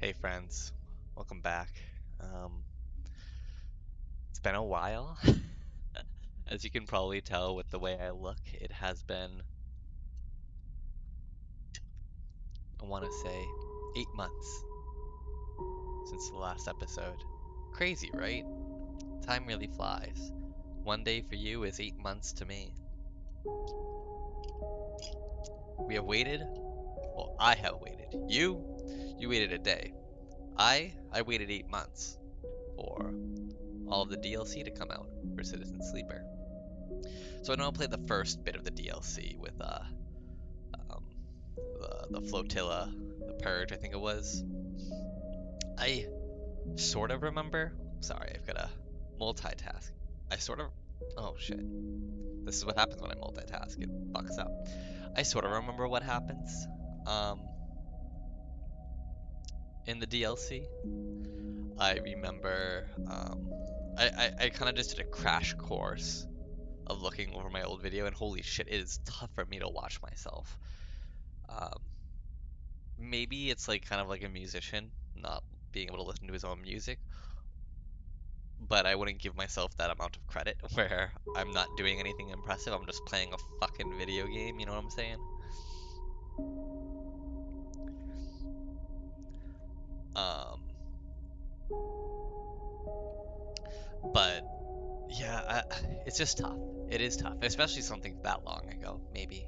Hey friends, welcome back. Um, it's been a while. As you can probably tell with the way I look, it has been, I want to say, 8 months since the last episode. Crazy, right? Time really flies. One day for you is 8 months to me. We have waited, well, I have waited. You waited a day. I waited 8 months for all of the DLC to come out for Citizen Sleeper. So I know I played the first bit of the DLC with um, the flotilla, the purge, I think it was. I sort of remember. Sorry, I've got to multitask. I sort of. Oh shit. This is what happens when I multitask. It fucks up. I sort of remember what happens. Um, in the DLC. I remember. I kind of just did a crash course of looking over my old video, and holy shit, it is tough for me to watch myself. Um, maybe it's like kind of like a musician not being able to listen to his own music, but I wouldn't give myself that amount of credit where I'm not doing anything impressive. I'm just playing a fucking video game, you know what I'm saying? Um, but yeah, it's just tough. It is tough, especially something that long ago, maybe.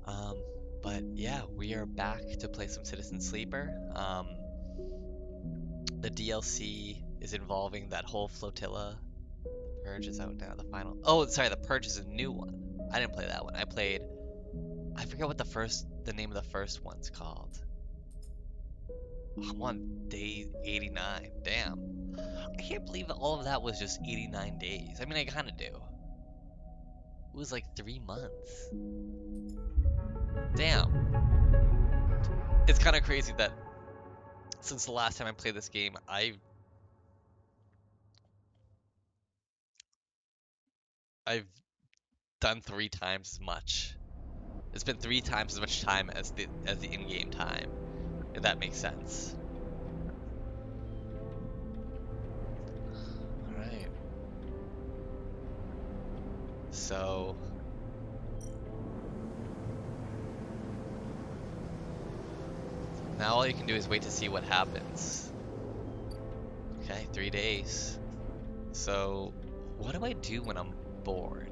Um, but yeah, we are back to play some Citizen Sleeper. The DLC is involving that whole flotilla. Purge is out now, the final. Oh, sorry, the Purge is a new one. I didn't play that one. I forget what the name of the first one's called. I'm on day 89. Damn. I can't believe all of that was just 89 days. I mean, I kind of do. It was like 3 months. Damn. It's kind of crazy that since the last time I played this game, I've done 3 times as much. It's been 3 times as much time as the in-game time, if that makes sense. All right. So now all you can do is wait to see what happens. Okay, 3 days. So what do I do when I'm bored?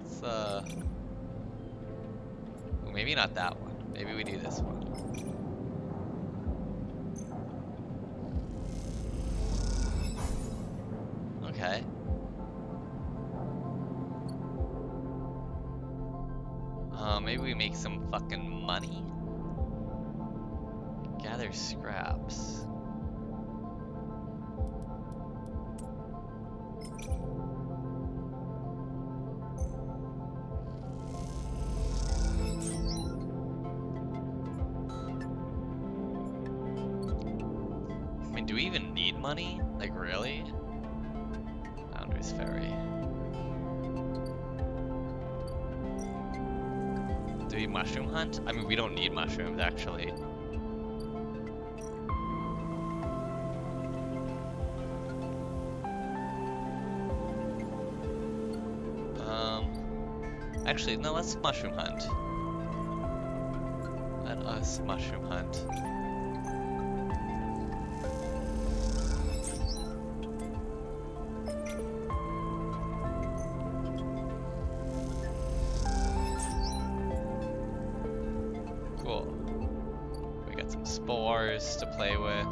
It's maybe not that one. Maybe we do this one. Okay. Maybe we make some fucking money. Gather scraps. I mean, do we even need money? Like, really? Founders Ferry. Do we mushroom hunt? I mean, we don't need mushrooms, actually. Actually, no, let's mushroom hunt. Let us mushroom hunt. Cool. We got some spores to play with.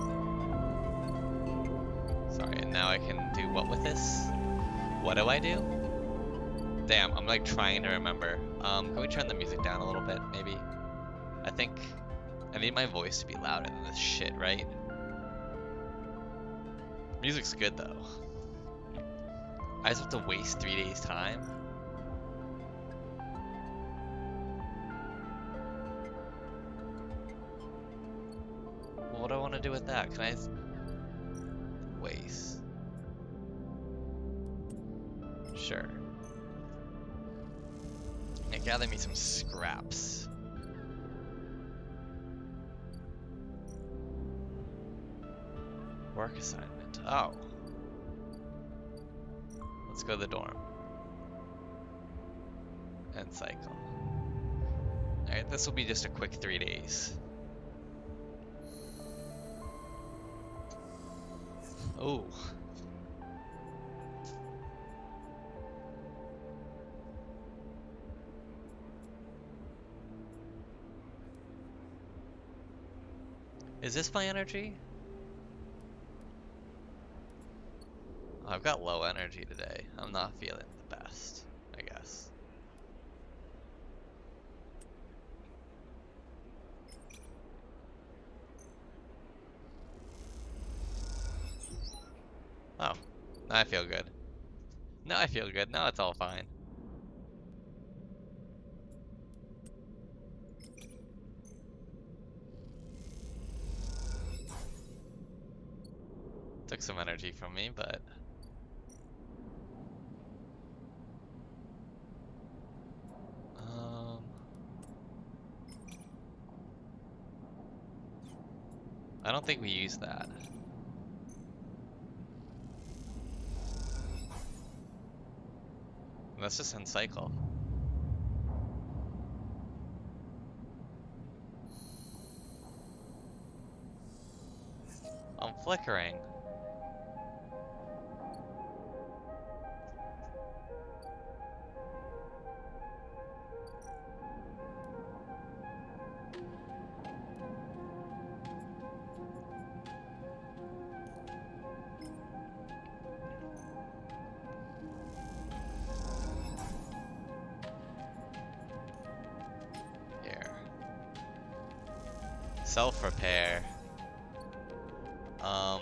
Sorry, and now I can do what with this? What do I do? Damn, I'm like trying to remember. Can we turn the music down a little bit, maybe? I think I need my voice to be louder than this shit, right? Music's good though. I just have to waste 3 days time. Well, what do I want to do with that? Can I waste? Sure. gather me some scraps. Work assignment. Oh. Let's go to the dorm. And cycle. Alright, this will be just a quick 3 days. Oh. Is this my energy? Oh, I've got low energy today. I'm not feeling the best, I guess. Oh, now I feel good. Now I feel good. Now it's all fine. Took some energy from me, but... I don't think we used that. Let's just end cycle. I'm flickering. Self-repair. Can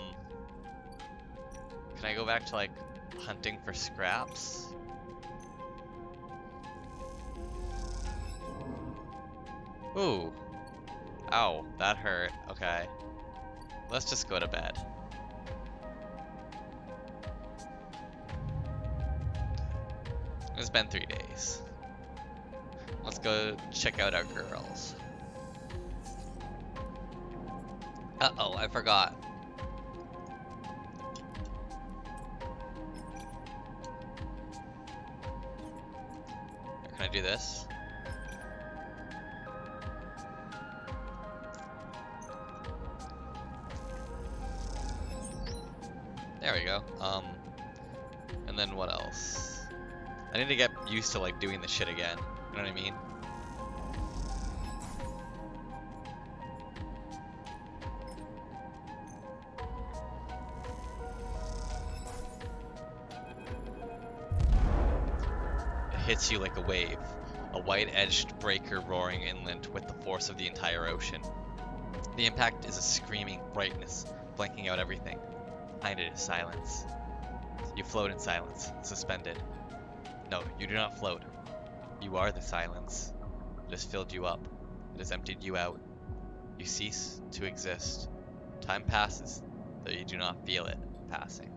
I go back to, like, hunting for scraps? Ooh. Ow, that hurt. Okay. Let's just go to bed. It's been 3 days. Let's go check out our girls. Uh-oh, I forgot. Can I do this? There we go. And then what else? I need to get used to, like, doing this shit again. You know what I mean? Hits you like a wave, a white-edged breaker roaring inland with the force of the entire ocean. The impact is a screaming brightness, blanking out everything. Behind it is silence. You float in silence, suspended. No, you do not float. You are the silence. It has filled you up. It has emptied you out. You cease to exist. Time passes, though you do not feel it passing.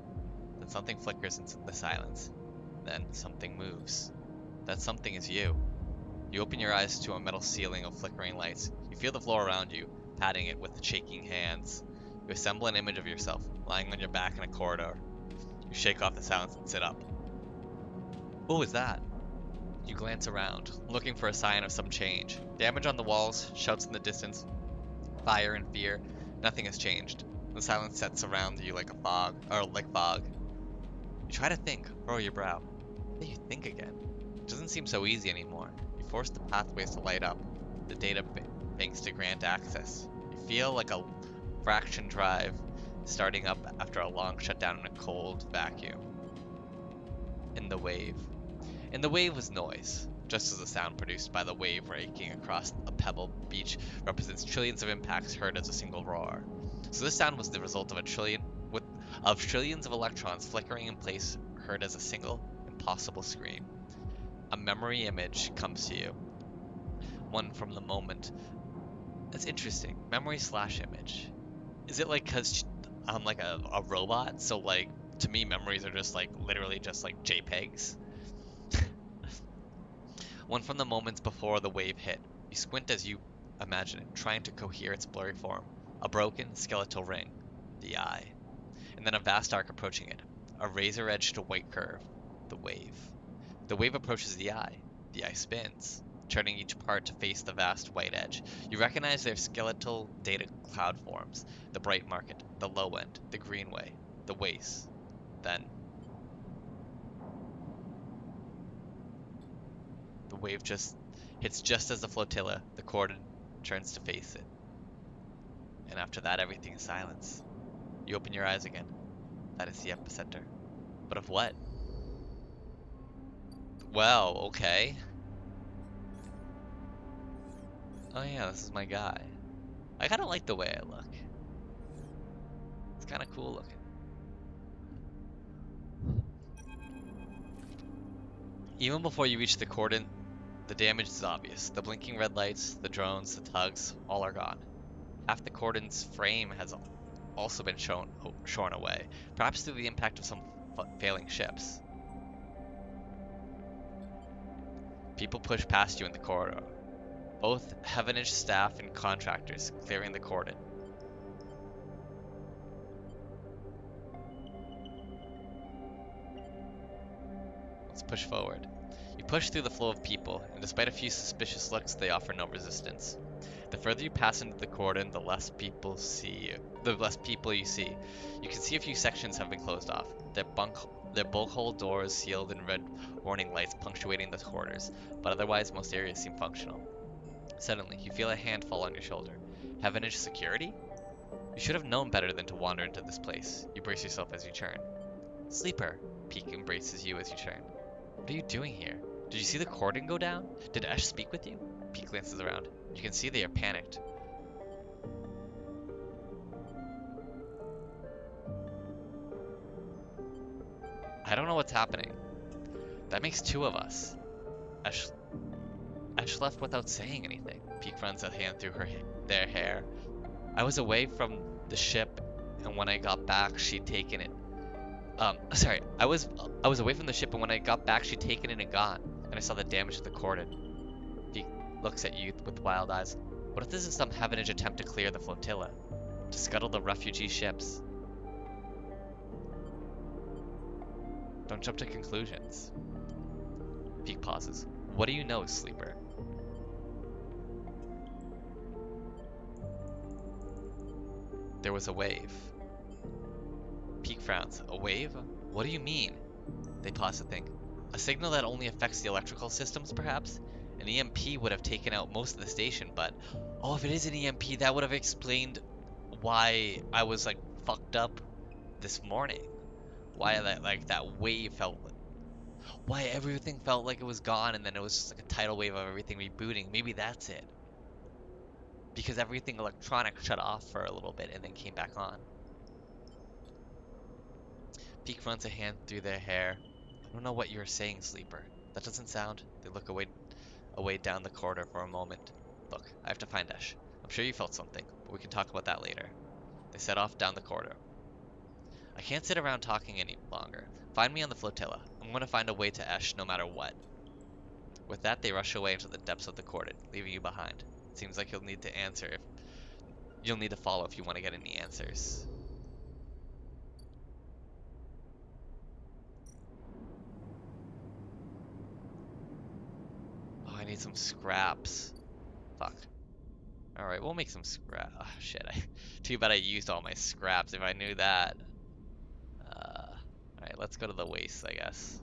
Then something flickers into the silence. Then something moves. That something is you. You open your eyes to a metal ceiling of flickering lights. You feel the floor around you, patting it with shaking hands. You assemble an image of yourself, lying on your back in a corridor. You shake off the silence and sit up. What was that? You glance around, looking for a sign of some change. Damage on the walls, shouts in the distance, fire and fear. Nothing has changed. The silence sets around you like fog. You try to think, furrow your brow. How do you think again? It doesn't seem so easy anymore. You force the pathways to light up, the data banks to grant access. You feel like a fraction drive starting up after a long shutdown in a cold vacuum. In the wave. In the wave was noise, just as the sound produced by the wave raking across a pebble beach represents trillions of impacts heard as a single roar. So this sound was the result of trillions of electrons flickering in place, heard as a single, impossible scream. A memory image comes to you. One from the moment. That's interesting. Memory / image. Is it like because I'm like a robot? So like to me memories are just like literally just like JPEGs? one from the moments before the wave hit. You squint as you imagine it, trying to cohere its blurry form. A broken, skeletal ring. The eye. And then a vast arc approaching it. A razor-edged white curve. The wave. The wave approaches the eye. The eye spins, turning each part to face the vast white edge. You recognize their skeletal data cloud forms. The bright market, the low end, the greenway, the waste. Then the wave just hits just as the flotilla, the cordon, turns to face it. And after that, everything is silence. You open your eyes again. That is the epicenter. But of what? Well, okay. Oh yeah, this is my guy. I kind of like the way I look. It's kind of cool looking. Even before you reach the cordon, the damage is obvious. The blinking red lights, the drones, the tugs, all are gone. Half the cordon's frame has also been shorn away, perhaps through the impact of some failing ships. People push past you in the corridor, both Heavenage staff and contractors clearing the cordon. Let's push forward. You push through the flow of people, and despite a few suspicious looks, they offer no resistance. The further you pass into the cordon, the less people you see. You can see a few sections have been closed off. Their bulk hole doors sealed in red warning lights punctuating the corridors, but otherwise most areas seem functional. Suddenly, you feel a hand fall on your shoulder. Heavenage security? You should have known better than to wander into this place. You brace yourself as you turn. Sleeper! Peek embraces you as you turn. What are you doing here? Did you see the cordon go down? Did Esh speak with you? Peek glances around. You can see they are panicked. I don't know what's happening. That makes two of us. Esh left without saying anything. Peek runs a hand through their hair. I was away from the ship, and when I got back, she'd taken it. Sorry, I was away from the ship, and when I got back, she'd taken it and gone. And I saw the damage to the cordon. Peek looks at you with wild eyes. What if this is some Heavenage attempt to clear the flotilla? To scuttle the refugee ships? Don't jump to conclusions. Peek pauses. What do you know, Sleeper? There was a wave. Peek frowns. A wave? What do you mean? They pause to think. A signal that only affects the electrical systems, perhaps? An EMP would have taken out most of the station, but... Oh, if it is an EMP, that would have explained why I was, like, fucked up this morning. Why that wave felt... Why everything felt like it was gone, and then it was just like a tidal wave of everything rebooting. Maybe that's it. Because everything electronic shut off for a little bit and then came back on. Peek runs a hand through their hair. I don't know what you're saying, Sleeper. That doesn't sound... They look away down the corridor for a moment. Look, I have to find Esh. I'm sure you felt something, but we can talk about that later. They set off down the corridor. I can't sit around talking any longer. Find me on the flotilla. I'm going to find a way to Esh no matter what. With that, they rush away into the depths of the cordon, leaving you behind. It seems like you'll need to follow if you want to get any answers. Oh, I need some scraps. Fuck. Alright, we'll make some scrap. Oh, shit. Too bad I used all my scraps. If I knew that. Alright, let's go to the waste, I guess.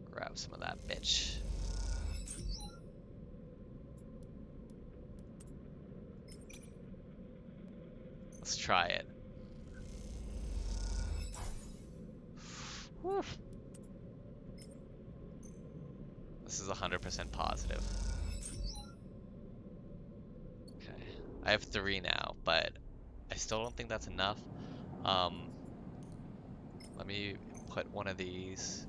Grab some of that bitch. Let's try it. Whew. This is 100% positive. Okay. I have 3 now, but I still don't think that's enough. Let me put one of these.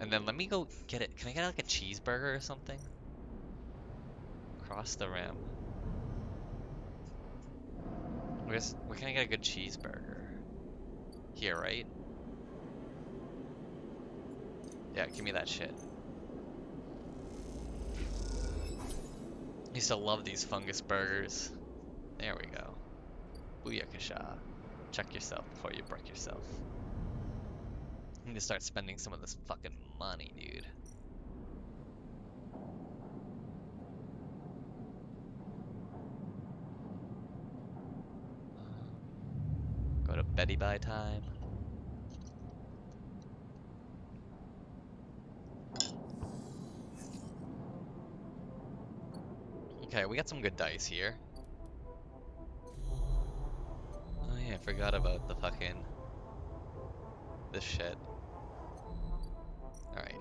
And then let me go get it. Can I get like a cheeseburger or something? Across the rim. Where can I get a good cheeseburger? Here, right? Yeah, give me that shit. I used to love these fungus burgers. There we go. Booyakasha. Check yourself before you break yourself. I need to start spending some of this fucking money, dude. Go to Betty Buy time. Okay, we got some good dice here. Oh yeah, I forgot about the fucking... this shit. Alright.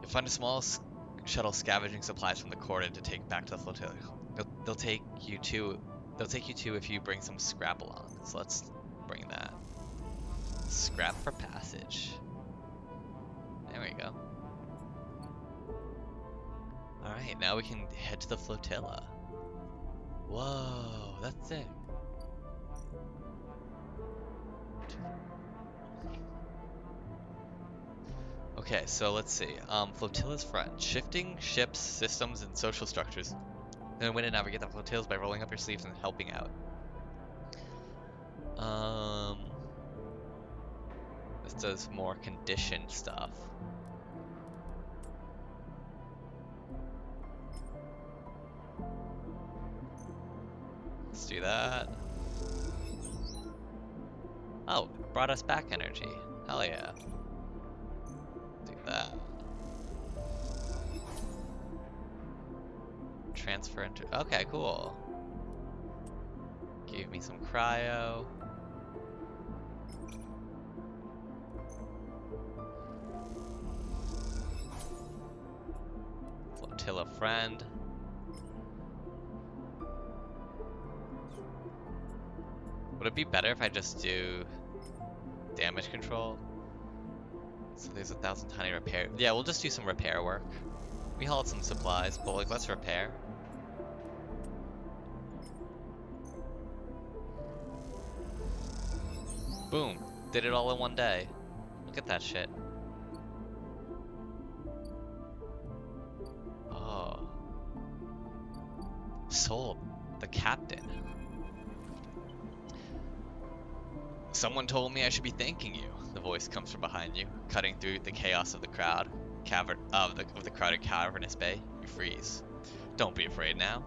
You'll find a small shuttle scavenging supplies from the cordon to take back to the flotilla. They'll take you to if you bring some scrap along. So let's bring that. Scrap for passage. There we go. Alright, now we can head to the flotilla. Whoa, that's sick. Okay, so let's see. Flotilla's front. Shifting ships, systems, and social structures. Then win and navigate the flotillas by rolling up your sleeves and helping out. This does more conditioned stuff. Let's do that. Oh, brought us back energy. Hell yeah. Do that. Transfer into... Okay, cool. Gave me some cryo. Flotilla friend. Would it be better if I just do damage control? So there's 1,000 tiny repair. Yeah, we'll just do some repair work. We hauled some supplies, but like, let's repair. Boom. Did it all in one day. Look at that shit. Oh. Soul, the captain. Someone told me I should be thanking you. The voice comes from behind you, cutting through the chaos of the crowd. Of the crowded cavernous bay. You freeze. Don't be afraid now.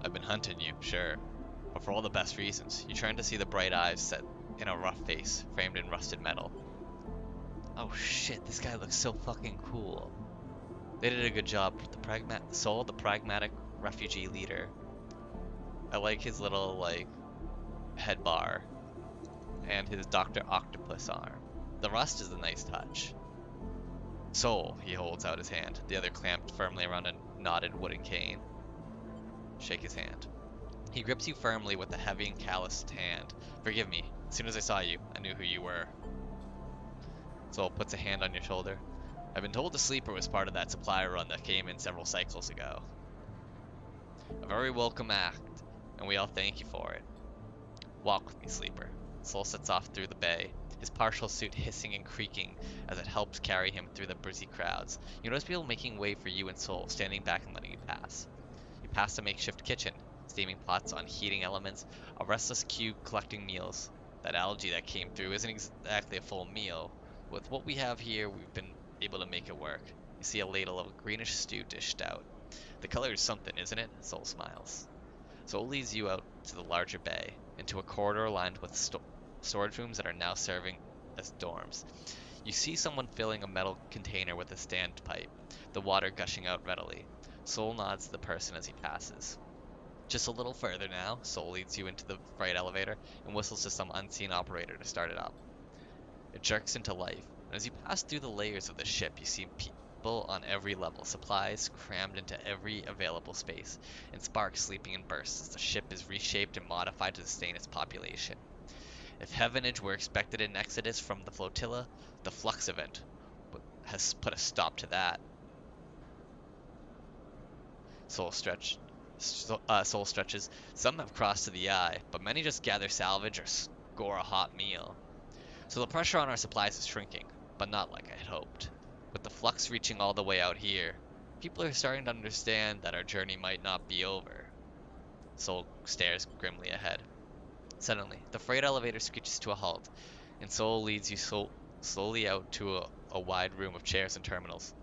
I've been hunting you, sure, but for all the best reasons. You turn to see the bright eyes set in a rough face, framed in rusted metal. Oh shit, this guy looks so fucking cool. They did a good job. Soul, the pragmatic refugee leader. I like his little, like, head bar. And his Dr. Octopus arm. The rust is a nice touch. Soul, he holds out his hand, the other clamped firmly around a knotted wooden cane. Shake his hand. He grips you firmly with a heavy and calloused hand. Forgive me. As soon as I saw you, I knew who you were. Soul puts a hand on your shoulder. I've been told the Sleeper was part of that supply run that came in several cycles ago. A very welcome act, and we all thank you for it. Walk with me, Sleeper. Soul sets off through the bay, his partial suit hissing and creaking as it helps carry him through the busy crowds. You notice people making way for you and Soul, standing back and letting you pass. You pass a makeshift kitchen, steaming pots on heating elements, a restless queue collecting meals. That algae that came through isn't exactly a full meal. With what we have here, we've been able to make it work. You see a ladle of greenish stew dished out. The color is something, isn't it? Soul smiles. Soul leads you out to the larger bay, into a corridor lined with storage rooms that are now serving as dorms. You see someone filling a metal container with a standpipe, the water gushing out readily. Soul nods to the person as he passes. Just a little further now, Soul leads you into the freight elevator and whistles to some unseen operator to start it up. It jerks into life, and as you pass through the layers of the ship, you see people on every level, supplies crammed into every available space, and sparks sleeping in bursts as the ship is reshaped and modified to sustain its population. If Heavenage were expected in Exodus from the flotilla, the Flux event has put a stop to that. Soul stretched Soul stretches. Some have crossed to the eye, but many just gather salvage or score a hot meal. So the pressure on our supplies is shrinking, but not like I had hoped. With the flux reaching all the way out here, people are starting to understand that our journey might not be over. Soul stares grimly ahead. Suddenly, the freight elevator screeches to a halt, and Soul leads you slowly out to a wide room of chairs and terminals.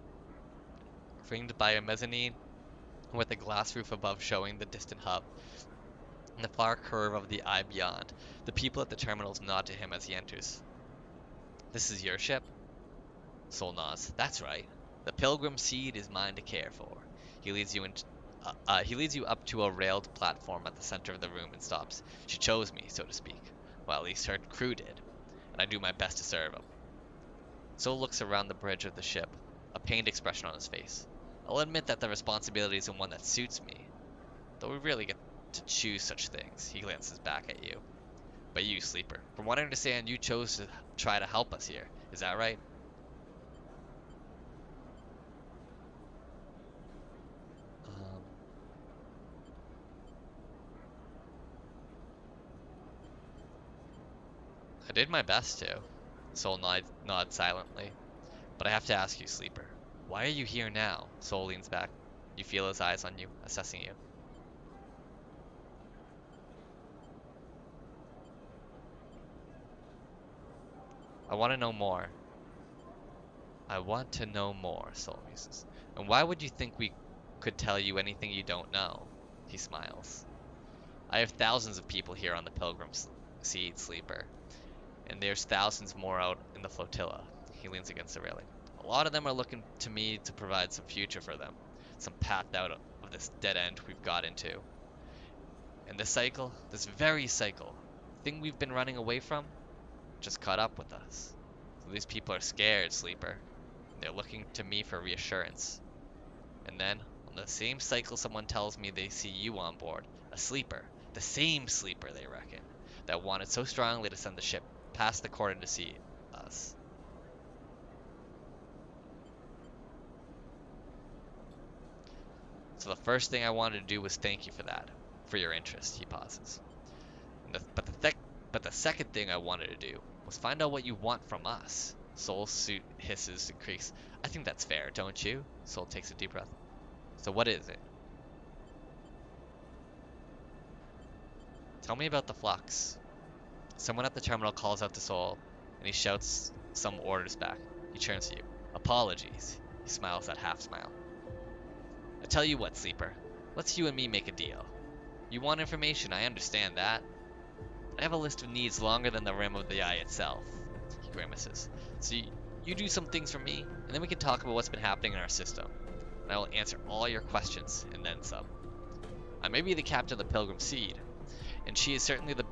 Framed by a mezzanine with a glass roof above showing the distant hub, and the far curve of the eye beyond, the people at the terminals nod to him as he enters. This is your ship? Soul nods. That's right. The Pilgrim Seed is mine to care for. He leads you up to a railed platform at the center of the room and stops. She chose me, so to speak. Well, at least her crew did, and I do my best to serve him. Soul looks around the bridge of the ship, a pained expression on his face. I'll admit that the responsibility isn't one that suits me, though we really get to choose such things. He glances back at you. But you, Sleeper, from what I understand, you chose to try to help us here. Is that right? I did my best to. Soul nods silently. But I have to ask you, Sleeper. Why are you here now? Soul leans back. You feel his eyes on you, assessing you. I want to know more. I want to know more, Soul muses. And why would you think we could tell you anything you don't know? He smiles. I have thousands of people here on the Pilgrim Seed, Sleeper. And there's thousands more out in the flotilla. He leans against the railing. A lot of them are looking to me to provide some future for them. Some path out of this dead end we've got into. And this cycle, this very cycle, thing we've been running away from, just caught up with us. So these people are scared, Sleeper. They're looking to me for reassurance. And then, on the same cycle, someone tells me they see you on board. A Sleeper. The same Sleeper, they reckon. That wanted so strongly to send the ship past the cordon to see us. So the first thing I wanted to do was thank you for that. For your interest, he pauses. But the second thing I wanted to do was find out what you want from us. Soul's suit hisses and creaks. I think that's fair, don't you? Soul takes a deep breath. So what is it? Tell me about the flux. Someone at the terminal calls out to Soul, and he shouts some orders back. He turns to you. Apologies. He smiles that half smile. I tell you what, Sleeper. Let's you and me make a deal. You want information, I understand that. I have a list of needs longer than the rim of the eye itself. He grimaces. So you do some things for me, and then we can talk about what's been happening in our system. And I will answer all your questions, and then some. I may be the captain of the Pilgrim Seed, and she is certainly the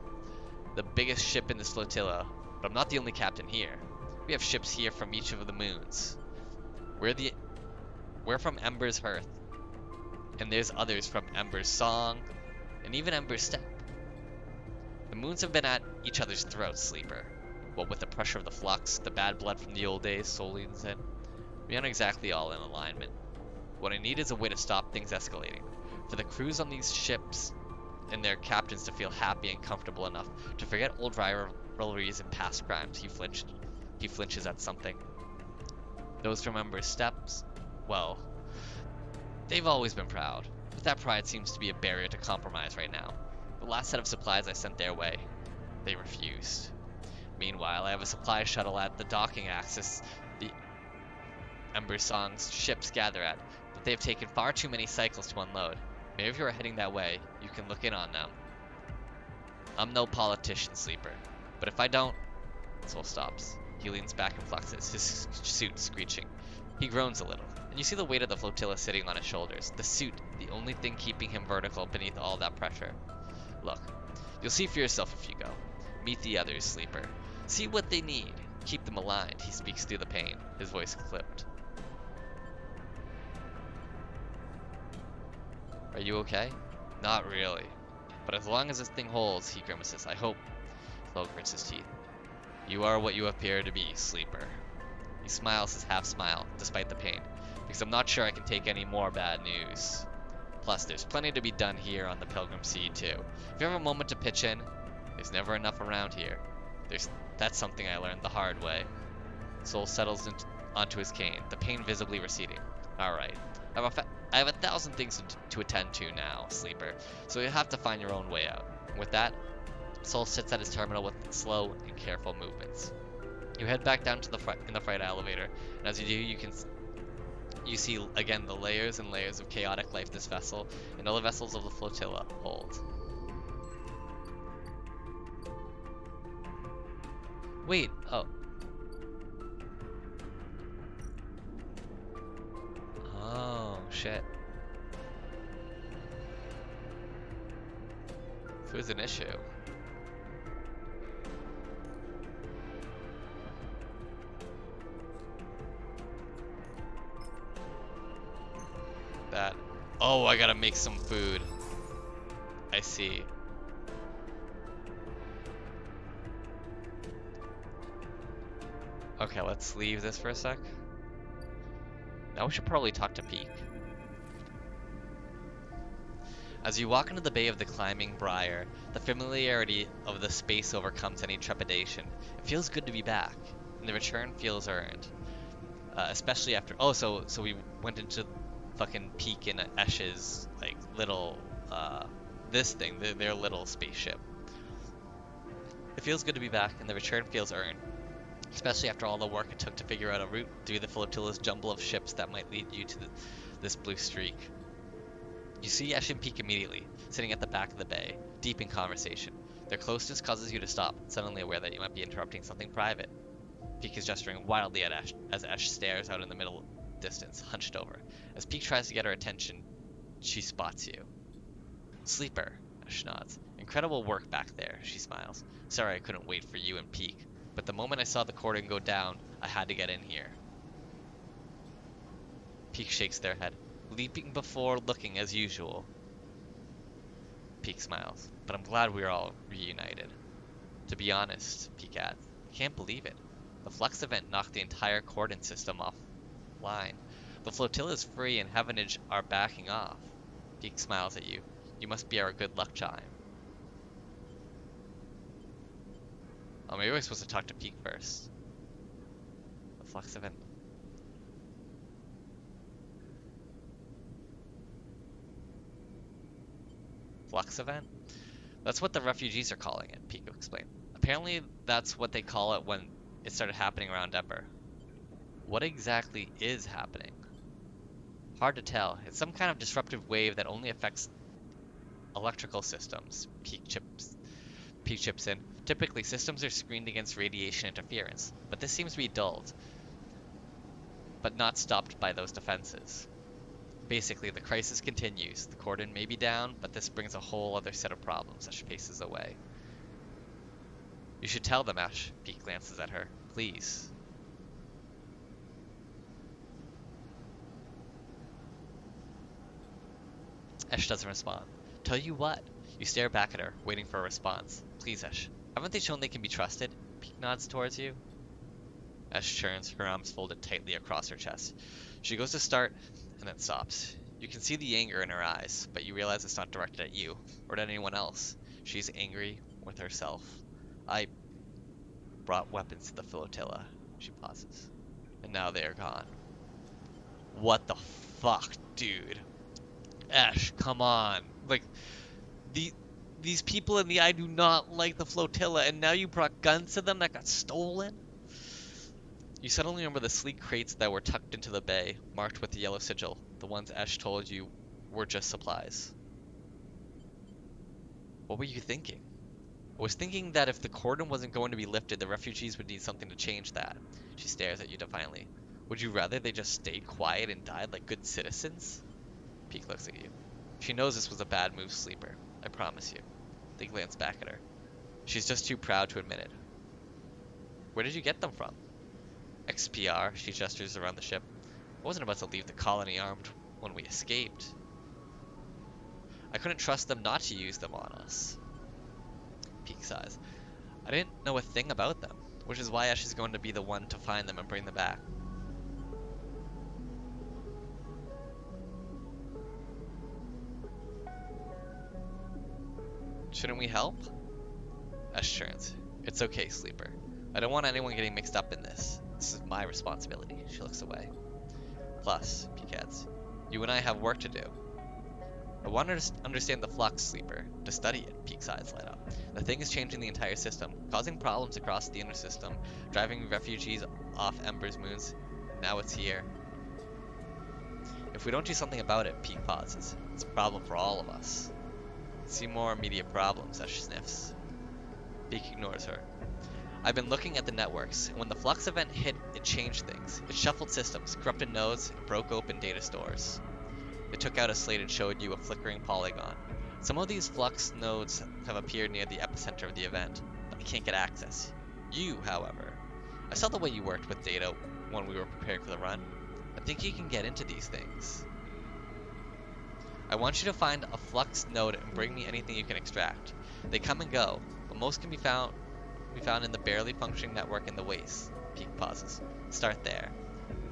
biggest ship in this flotilla, but I'm not the only captain here. We have ships here from each of the moons. We're from Ember's Hearth, and there's others from Ember's Song, and even Ember's Step. The moons have been at each other's throats, Sleeper. What with the pressure of the flux, the bad blood from the old days, Soul leans in. We aren't exactly all in alignment. What I need is a way to stop things escalating. For the crews on these ships and their captains to feel happy and comfortable enough to forget old rivalries and past crimes. He flinches at something. Those from Ember's Steps, well, they've always been proud, but that pride seems to be a barrier to compromise right now. The last set of supplies I sent their way, they refused. Meanwhile, I have a supply shuttle at the docking axis the Ember Song's ships gather at, but they have taken far too many cycles to unload. Maybe if you are heading that way, you can look in on them. I'm no politician, Sleeper, but if I don't... Soul stops. He leans back and flexes, his suit screeching. He groans a little, and you see the weight of the flotilla sitting on his shoulders. The suit, the only thing keeping him vertical beneath all that pressure. Look, you'll see for yourself if you go. Meet the others, Sleeper. See what they need. Keep them aligned. He speaks through the pain, his voice clipped. Are you okay? Not really. But as long as this thing holds, he grimaces, I hope. Flo grits his teeth. You are what you appear to be, Sleeper. He smiles his half smile, despite the pain, because I'm not sure I can take any more bad news. Plus, there's plenty to be done here on the Pilgrim Sea, too. If you have a moment to pitch in, there's never enough around here. That's something I learned the hard way. Soul settles onto his cane, the pain visibly receding. Alright, I have 1,000 things to attend to now, Sleeper, so you'll have to find your own way out. With that, Soul sits at his terminal with slow and careful movements. You head back down to the freight elevator, and as you do, you see again the layers and layers of chaotic life this vessel and other vessels of the flotilla hold. Wait, oh. Oh, shit. If it was an issue. That. Oh, I gotta make some food. I see. Okay, let's leave this for a sec. Now we should probably talk to Peak. As you walk into the bay of the climbing Briar, the familiarity of the space overcomes any trepidation. It feels good to be back, and the return feels earned. Especially after. Oh, so we went into fucking Peak and Esh's like little this thing, their little spaceship. It feels good to be back, and the return feels earned. Especially after all the work it took to figure out a route through the flotilla's jumble of ships that might lead you to this blue streak. You see Esh and Peak immediately, sitting at the back of the bay, deep in conversation. Their closeness causes you to stop, suddenly aware that you might be interrupting something private. Peak is gesturing wildly at Esh, as Esh stares out in the middle distance, hunched over. As Peak tries to get her attention, she spots you. Sleeper, Esh nods. Incredible work back there, she smiles. Sorry I couldn't wait for you and Peak. But the moment I saw the cordon go down, I had to get in here. Peak shakes their head, leaping before looking as usual. Peak smiles, but I'm glad we're all reunited. To be honest, Peak adds, I can't believe it. The Flux event knocked the entire cordon system offline. The flotilla is free and Heavenage are backing off. Peak smiles at you. You must be our good luck chime. Oh, maybe we're supposed to talk to Peak first. The Flux event. Flux event? That's what the refugees are calling it, Peak explained. Apparently, that's what they call it when it started happening around Ember. What exactly is happening? Hard to tell. It's some kind of disruptive wave that only affects electrical systems, Peak chips in. Typically, systems are screened against radiation interference, but this seems to be dulled, but not stopped by those defenses. Basically, the crisis continues. The cordon may be down, but this brings a whole other set of problems as she paces away. You should tell them, Ash. Peak glances at her. Please. Ash doesn't respond. Tell you what? You stare back at her, waiting for a response. Please, Ash. Haven't they shown they can be trusted? Peak nods towards you. Ash turns, her arms folded tightly across her chest. She goes to start, and then stops. You can see the anger in her eyes, but you realize it's not directed at you, or at anyone else. She's angry with herself. I brought weapons to the flotilla. She pauses. And now they are gone. What the fuck, dude? Ash, come on. Like, these people in the eye do not like the flotilla, and now you brought guns to them that got stolen? You suddenly remember the sleek crates that were tucked into the bay, marked with the yellow sigil. The ones Ash told you were just supplies. What were you thinking? I was thinking that if the cordon wasn't going to be lifted, the refugees would need something to change that. She stares at you defiantly. Would you rather they just stayed quiet and died like good citizens? Peak looks at you. She knows this was a bad move, Sleeper. I promise you. They glance back at her. She's just too proud to admit it. Where did you get them from? XPR, she gestures around the ship. I wasn't about to leave the colony armed when we escaped. I couldn't trust them not to use them on us. Peak sighs. I didn't know a thing about them, which is why Ash is going to be the one to find them and bring them back. Shouldn't we help? Ash turns. It's okay, Sleeper. I don't want anyone getting mixed up in this. This is my responsibility. She looks away. Plus, Peek adds, you and I have work to do. I want to understand the flux, Sleeper. To study it, Peek's eyes light up. The thing is changing the entire system, causing problems across the inner system, driving refugees off Ember's moons. Now it's here. If we don't do something about it, Peek pauses. It's a problem for all of us. See more immediate problems, Ash sniffs. Peek ignores her. I've been looking at the networks, and when the flux event hit, it changed things. It shuffled systems, corrupted nodes, and broke open data stores. It took out a slate and showed you a flickering polygon. Some of these flux nodes have appeared near the epicenter of the event, but I can't get access. You, however, I saw the way you worked with data when we were preparing for the run. I think you can get into these things. I want you to find a flux node and bring me anything you can extract. They come and go, but most can be found in the barely functioning network in the waste. Peek pauses. Start there.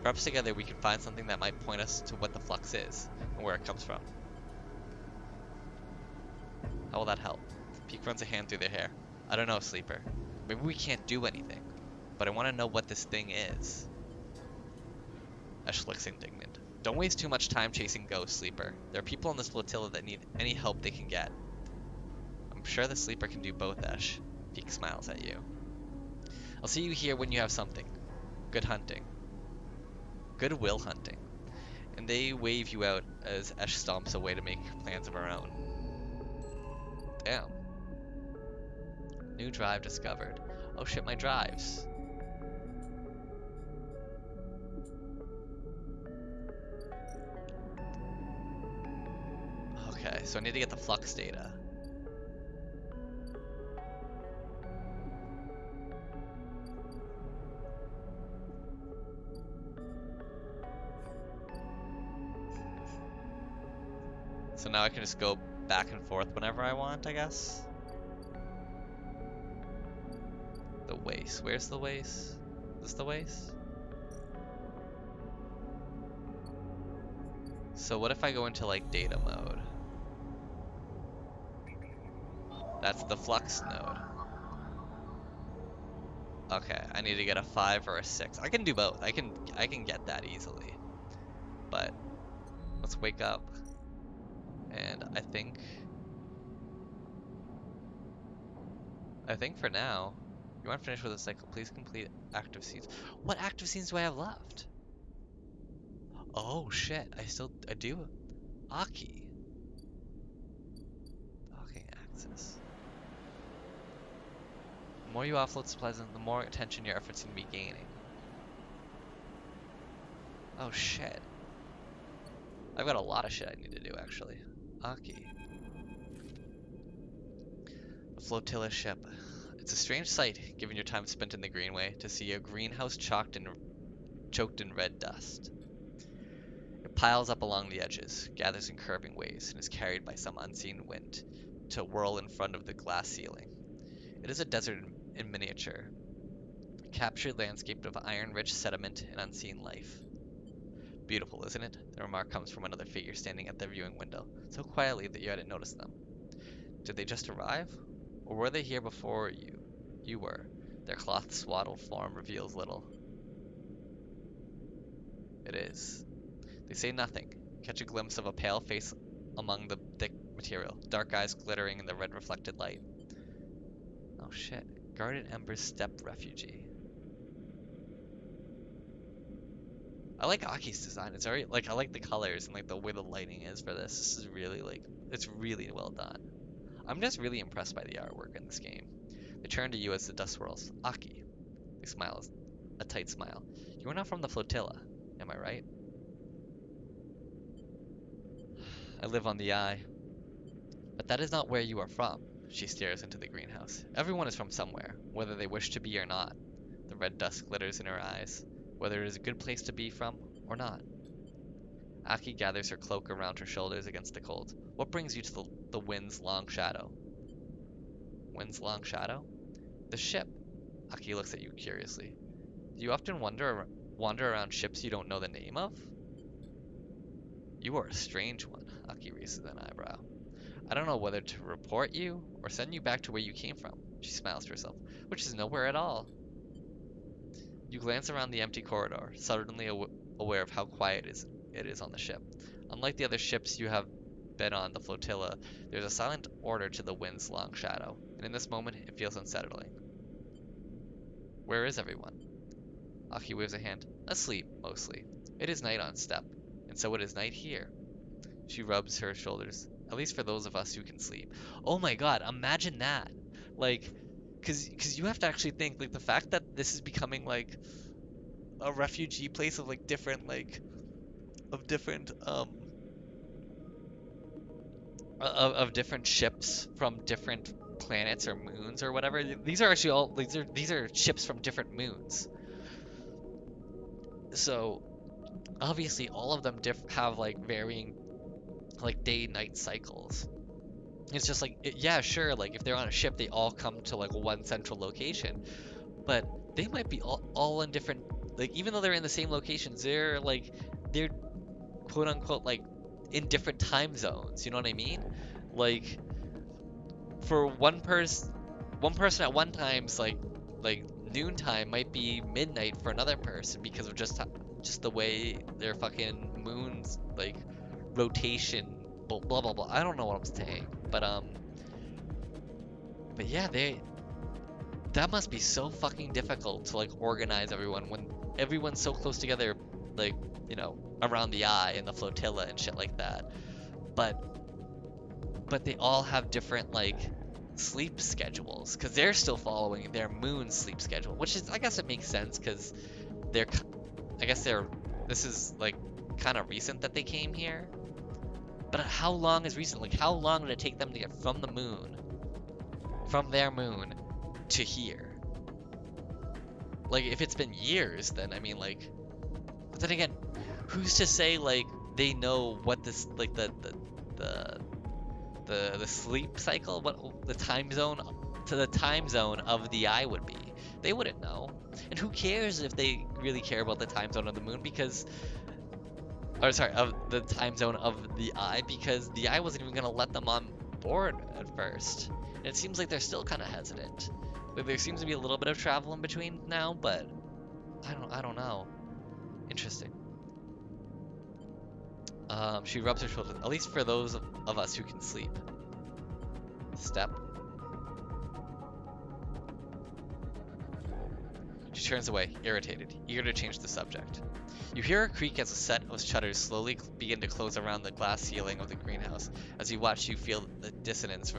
Perhaps together we can find something that might point us to what the flux is and where it comes from. How will that help? Peek runs a hand through their hair. I don't know, Sleeper. Maybe we can't do anything, but I want to know what this thing is. Ash looks indignant. Don't waste too much time chasing ghosts, Sleeper. There are people on this flotilla that need any help they can get. I'm sure the Sleeper can do both, Ash. Peek smiles at you. I'll see you here when you have something. Good hunting. Goodwill hunting. And they wave you out as Ash stomps away to make plans of her own. Damn. New drive discovered. Oh shit, my drives. Okay, so I need to get the flux data. So now I can just go back and forth whenever I want, I guess. The waste. Where's the waste? Is this the waste? So what if I go into like data mode? That's the flux node. Okay, I need to get a 5 or a 6. I can do both. I can get that easily. But let's wake up. And I think for now, you want to finish with a cycle. Please complete active scenes. What active scenes do I have left? Oh shit, I do. Aki. Docking access. The more you offload supplies, the more attention your efforts can be gaining. Oh shit. I've got a lot of shit I need to do actually. Aki. The flotilla ship. It's a strange sight, given your time spent in the Greenway, to see a greenhouse choked in red dust. It piles up along the edges, gathers in curving waves, and is carried by some unseen wind to whirl in front of the glass ceiling. It is a desert in miniature, a captured landscape of iron-rich sediment and unseen life. Beautiful, isn't it? The remark comes from another figure standing at the viewing window, so quietly that you hadn't noticed them. Did they just arrive? Or were they here before you were? Their cloth-swaddled form reveals little. It is. They say nothing. Catch a glimpse of a pale face among the thick material, dark eyes glittering in the red reflected light. Oh shit. Guarded Ember's steppe refugee. I like Aki's design. It's very, like, I like the colors and, like, the way the lighting is for this. This is really, like, it's really well done. I'm just really impressed by the artwork in this game. They turn to you as the dust swirls. Aki. They smile, a tight smile. You are not from the flotilla, am I right? I live on the Eye. But that is not where you are from. She stares into the greenhouse. Everyone is from somewhere, whether they wish to be or not. The red dust glitters in her eyes, whether it is a good place to be from or not. Aki gathers her cloak around her shoulders against the cold. What brings you to the wind's long shadow? Wind's long shadow? The ship. Aki looks at you curiously. Do you often wander around ships you don't know the name of? You are a strange one. Aki raises an eyebrow. I don't know whether to report you or send you back to where you came from. She smiles to herself, which is nowhere at all. You glance around the empty corridor, suddenly aware of how quiet it is on the ship. Unlike the other ships you have been on the flotilla, there's a silent order to the wind's long shadow, and in this moment it feels unsettling. Where is everyone? Aki waves a hand. Asleep, mostly. It is night on Step, and so it is night here. She rubs her shoulders. At least for those of us who can sleep. Oh my god, imagine that! Like, cause you have to actually think, like, the fact that this is becoming, like, a refugee place of, like, different, like, of different, of different ships from different planets or moons or whatever. These are actually all, these are ships from different moons. So, obviously all of them have, like, varying, like, day-night cycles. It's just like, yeah, sure, like, if they're on a ship, they all come to, like, one central location, but they might be all in different, like, even though they're in the same locations, they're quote unquote, like, in different time zones, you know what I mean? Like, for one person at one time's, like, noontime might be midnight for another person because of just the way their fucking moons, like, rotation, blah blah blah. I don't know what I'm saying, but yeah, that must be so fucking difficult to, like, organize everyone when everyone's so close together, like, you know, around the eye and the flotilla and shit like that. But they all have different, like, sleep schedules because they're still following their moon sleep schedule, which is, I guess it makes sense because they're, I guess this is, like, kind of recent that they came here. But how long is recent? Like, how long did it take them to get from the moon, from their moon, to here? Like, if it's been years, then, I mean, like, but then again, who's to say, like, they know what this, like, the the sleep cycle, what the time zone to the time zone of the eye would be? They wouldn't know. And who cares if they really care about the time zone of the moon, because, or sorry, of the time zone of the eye, because the eye wasn't even gonna let them on board at first. And it seems like they're still kind of hesitant. Like, there seems to be a little bit of travel in between now, but I don't know. Interesting. She rubs her shoulders, at least for those of us who can sleep. Step. She turns away, irritated, eager to change the subject. You hear a creak as a set of shutters slowly begin to close around the glass ceiling of the greenhouse. As you watch, you feel the dissonance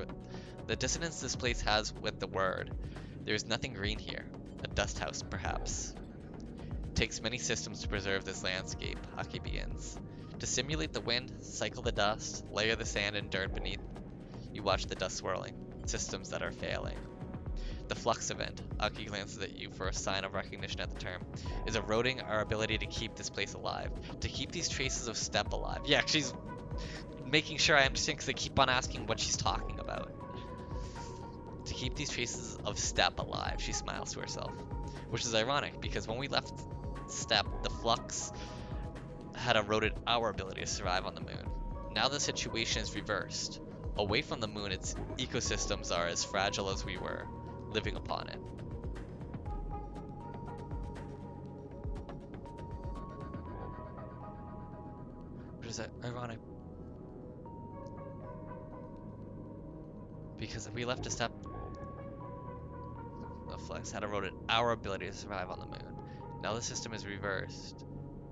this place has with the word. There is nothing green here. A dust house, perhaps. It takes many systems to preserve this landscape, Aki begins. To simulate the wind, cycle the dust, layer the sand and dirt beneath. You watch the dust swirling. Systems that are failing. The flux event, Aki glances at you for a sign of recognition at the term, is eroding our ability to keep this place alive. To keep these traces of Step alive. Yeah, she's making sure I understand because they keep on asking what she's talking about. To keep these traces of Step alive, she smiles to herself. Which is ironic, because when we left Step, the flux had eroded our ability to survive on the moon. Now the situation is reversed. Away from the moon, its ecosystems are as fragile as we were, living upon it. Which is ironic. Because if we left a Step, the flux had eroded our ability to survive on the moon. Now the system is reversed.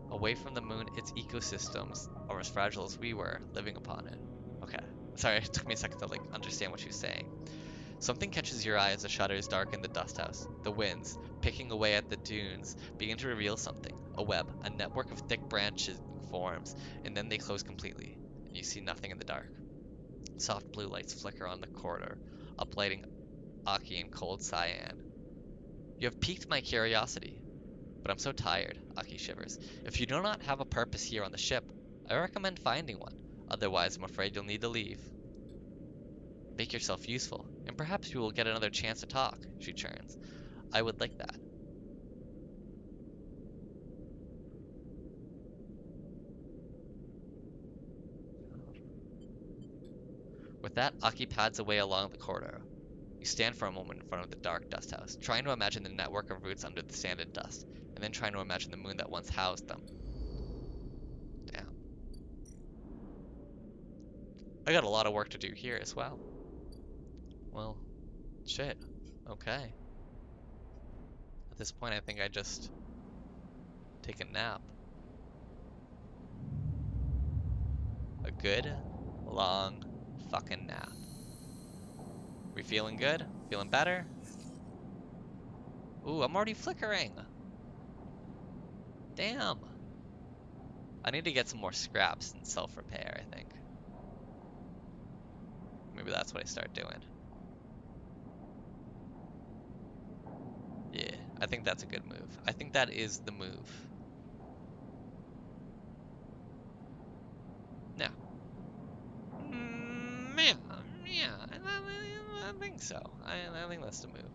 Away from the moon, its ecosystems are as fragile as we were, living upon it. Okay. Sorry, it took me a second to, like, understand what she was saying. Something catches your eye as the shutters darken the dust house. The winds, picking away at the dunes, begin to reveal something. A web, a network of thick branches forms, and then they close completely. You see nothing in the dark. Soft blue lights flicker on the corridor, uplighting Aki in cold cyan. You have piqued my curiosity. But I'm so tired, Aki shivers. If you do not have a purpose here on the ship, I recommend finding one. Otherwise, I'm afraid you'll need to leave. Make yourself useful, and perhaps we will get another chance to talk, she churns. I would like that. With that, Aki pads away along the corridor. You stand for a moment in front of the dark dust house, trying to imagine the network of roots under the sand and dust, and then trying to imagine the moon that once housed them. Damn. I got a lot of work to do here as well. Well, shit. Okay. At this point, I think I just take a nap. A good, long, fucking nap. We feeling good? Feeling better? Ooh, I'm already flickering. Damn. I need to get some more scraps and self-repair, I think. Maybe that's what I start doing. Yeah, I think that's a good move. I think that is the move. Now. Yeah, I think so. I think that's the move.